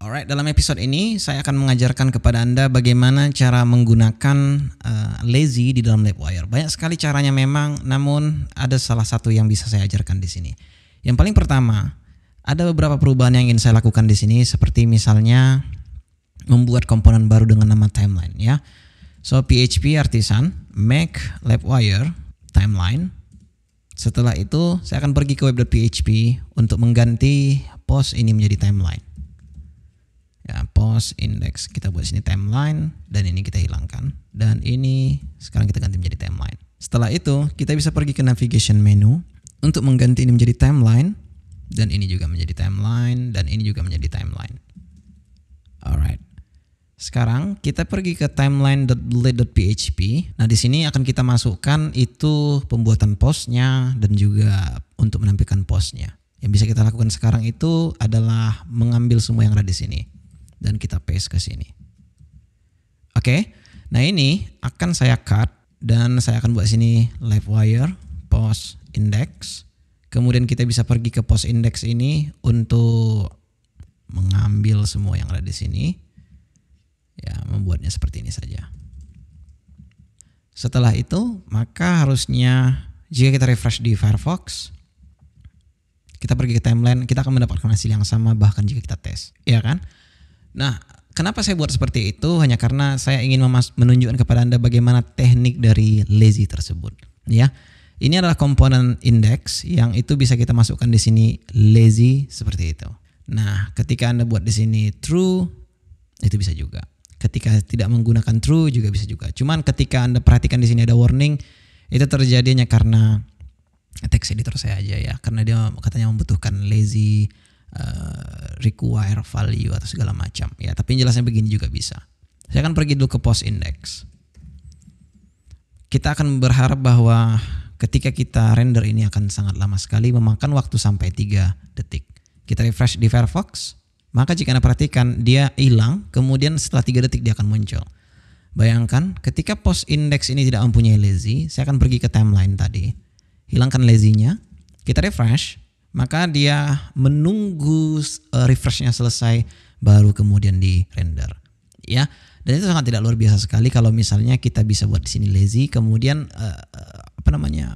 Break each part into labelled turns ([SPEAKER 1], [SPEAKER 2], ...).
[SPEAKER 1] Alright, dalam episode ini saya akan mengajarkan kepada Anda bagaimana cara menggunakan lazy di dalam LabWire. Banyak sekali caranya memang, namun ada salah satu yang bisa saya ajarkan di sini. Yang paling pertama, ada beberapa perubahan yang ingin saya lakukan di sini, seperti misalnya membuat komponen baru dengan nama timeline, ya. So PHP Artisan make LabWire timeline. Setelah itu saya akan pergi ke web.php untuk mengganti post ini menjadi timeline. Ya, post index kita buat sini timeline dan ini kita hilangkan dan ini sekarang kita ganti menjadi timeline. Setelah itu kita bisa pergi ke navigation menu untuk mengganti ini menjadi timeline dan ini juga menjadi timeline dan ini juga menjadi timeline. Alright. Sekarang kita pergi ke timeline.blade.php. Nah, di sini akan kita masukkan itu pembuatan postnya dan juga untuk menampilkan postnya. Yang bisa kita lakukan sekarang itu adalah mengambil semua yang ada di sini dan kita paste ke sini. Oke. Nah, ini akan saya cut dan saya akan buat sini LabWire post index. Kemudian kita bisa pergi ke post index ini untuk mengambil semua yang ada di sini. Ya, membuatnya seperti ini saja. Setelah itu, maka harusnya jika kita refresh di Firefox, kita pergi ke timeline, kita akan mendapatkan hasil yang sama bahkan jika kita tes, ya kan? Nah, kenapa saya buat seperti itu? Hanya karena saya ingin menunjukkan kepada Anda bagaimana teknik dari lazy tersebut, ya. Ini adalah komponen index yang itu bisa kita masukkan di sini lazy seperti itu. Nah, ketika Anda buat di sini true, itu bisa juga. Ketika tidak menggunakan true juga bisa juga. Cuman ketika Anda perhatikan di sini ada warning, itu terjadinya karena text editor saya aja ya, karena dia katanya membutuhkan lazy require value atau segala macam ya. Tapi jelasnya begini juga bisa. Saya akan pergi dulu ke post index. Kita akan berharap bahwa ketika kita render ini akan sangat lama sekali, memakan waktu sampai 3 detik. Kita refresh di Firefox. Maka jika Anda perhatikan dia hilang, kemudian setelah 3 detik dia akan muncul. Bayangkan ketika post index ini tidak mempunyai lazy, saya akan pergi ke timeline tadi. Hilangkan lazy-nya, kita refresh, maka dia menunggu refresh-nya selesai baru kemudian di render. Ya, dan itu sangat tidak luar biasa sekali kalau misalnya kita bisa buat di sini lazy, kemudian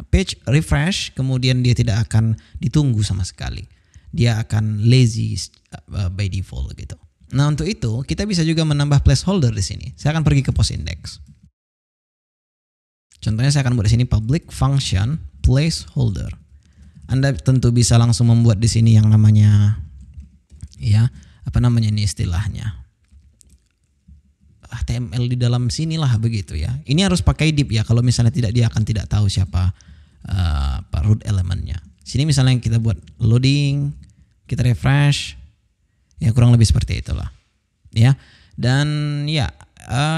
[SPEAKER 1] page refresh, kemudian dia tidak akan ditunggu sama sekali. Dia akan lazy by default gitu. Nah, untuk itu kita bisa juga menambah placeholder di sini. Saya akan pergi ke post index. Contohnya saya akan buat di sini public function placeholder. Anda tentu bisa langsung membuat di sini yang namanya ini istilahnya HTML di dalam sinilah begitu ya. Ini harus pakai div ya. Kalau misalnya tidak, dia akan tidak tahu siapa root elementnya. Sini misalnya kita buat loading, kita refresh, ya kurang lebih seperti itulah, ya. Dan ya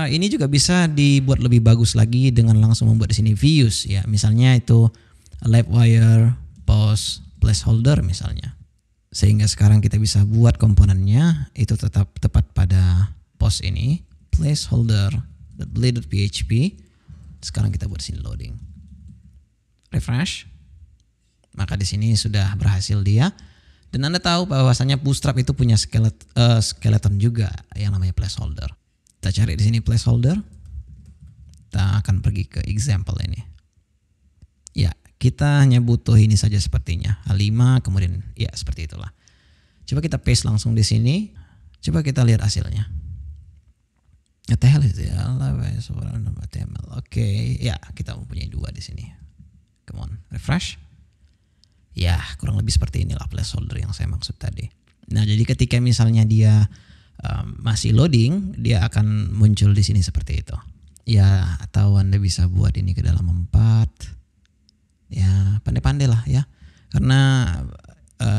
[SPEAKER 1] ini juga bisa dibuat lebih bagus lagi dengan langsung membuat di sini views, ya. Misalnya itu LabWire post placeholder misalnya, sehingga sekarang kita bisa buat komponennya itu tetap tepat pada post ini placeholder.blade.php. Sekarang kita buat sini loading, refresh. Maka di sini sudah berhasil dia. Dan Anda tahu bahwasanya Bootstrap itu punya skeleton juga yang namanya placeholder. Kita cari di sini placeholder. Kita akan pergi ke example ini. Ya, kita hanya butuh ini saja sepertinya. H5 kemudian ya seperti itulah. Coba kita paste langsung di sini. Coba kita lihat hasilnya. Oke, ya kita mempunyai 2 di sini. Come on, refresh. Ya, kurang lebih seperti inilah placeholder yang saya maksud tadi. Nah, jadi ketika misalnya dia masih loading, dia akan muncul di sini seperti itu. Ya, atau Anda bisa buat ini ke dalam 4. Ya, pandai-pandai lah ya. Karena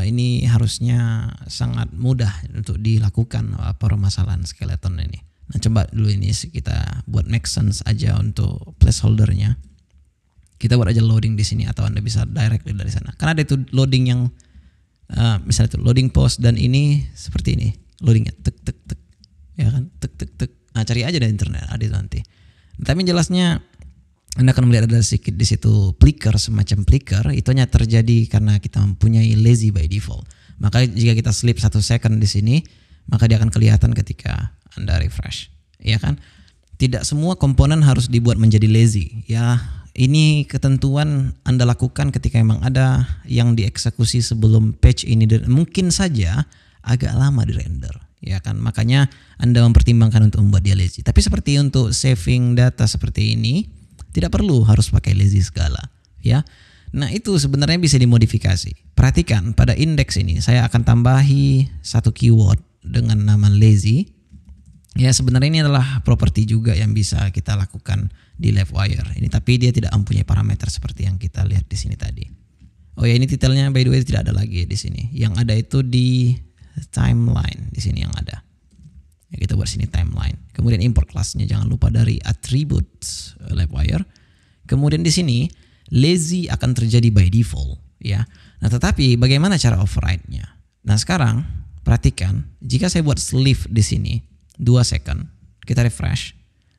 [SPEAKER 1] ini harusnya sangat mudah untuk dilakukan permasalahan skeleton ini. Nah, coba dulu ini kita buat make sense aja untuk placeholdernya. Kita buat aja loading di sini atau Anda bisa directly dari sana. Karena ada itu loading yang misalnya itu loading post dan ini seperti ini. Loadingnya tek tek tek. Ya kan? Tek tek tek. Nah, cari aja di internet, ada itu nanti. Tapi jelasnya Anda akan melihat ada sedikit di situ flicker, semacam flicker. Itu hanya terjadi karena kita mempunyai lazy by default. Maka jika kita sleep 1 second di sini, maka dia akan kelihatan ketika Anda refresh, ya kan? Tidak semua komponen harus dibuat menjadi lazy, ya. Ini ketentuan Anda lakukan ketika memang ada yang dieksekusi sebelum patch ini, dan mungkin saja agak lama di render, ya kan? Makanya Anda mempertimbangkan untuk membuat dia lazy. Tapi seperti untuk saving data seperti ini, tidak perlu harus pakai lazy segala, ya. Nah, itu sebenarnya bisa dimodifikasi. Perhatikan pada indeks ini saya akan tambahi satu keyword dengan nama lazy. Ya, sebenarnya ini adalah properti juga yang bisa kita lakukan di Livewire ini, tapi dia tidak mempunyai parameter seperti yang kita lihat di sini tadi. Oh ya, ini titelnya by the way tidak ada lagi di sini. Yang ada itu di timeline, di sini yang ada. Ya, kita buat sini timeline. Kemudian import kelasnya jangan lupa dari attributes Livewire. Kemudian di sini lazy akan terjadi by default, ya. Nah, tetapi bagaimana cara override-nya? Nah, sekarang perhatikan, jika saya buat sleeve di sini 2 second, kita refresh,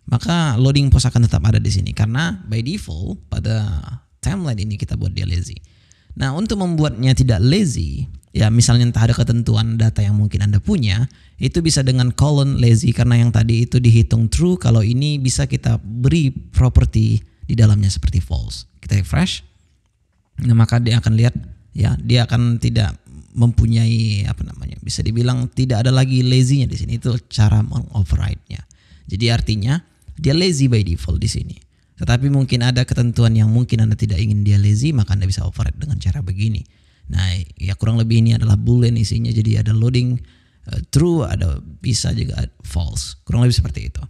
[SPEAKER 1] maka loading post akan tetap ada di sini karena by default pada timeline ini kita buat dia lazy. Nah, untuk membuatnya tidak lazy, ya misalnya entah ada ketentuan data yang mungkin Anda punya, itu bisa dengan colon lazy karena yang tadi itu dihitung true, kalau ini bisa kita beri property di dalamnya seperti false. Kita refresh, nah maka dia akan lihat, ya dia akan tidak mempunyai bisa dibilang tidak ada lagi lazy-nya di sini. Itu cara override-nya. Jadi artinya dia lazy by default di sini. Tetapi mungkin ada ketentuan yang mungkin Anda tidak ingin dia lazy, maka Anda bisa override dengan cara begini. Nah, ya kurang lebih ini adalah boolean isinya, jadi ada loading true, ada bisa juga false. Kurang lebih seperti itu.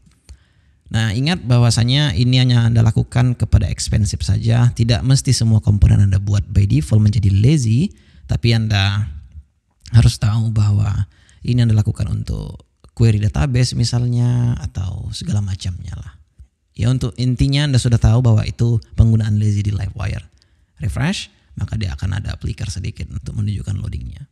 [SPEAKER 1] Nah, ingat bahwasanya ini hanya Anda lakukan kepada expensive saja, tidak mesti semua komponen Anda buat by default menjadi lazy, tapi Anda harus tahu bahwa ini Anda lakukan untuk query database misalnya atau segala macamnya lah. Ya, untuk intinya Anda sudah tahu bahwa itu penggunaan lazy di Livewire. Refresh, maka dia akan ada flicker sedikit untuk menunjukkan loadingnya.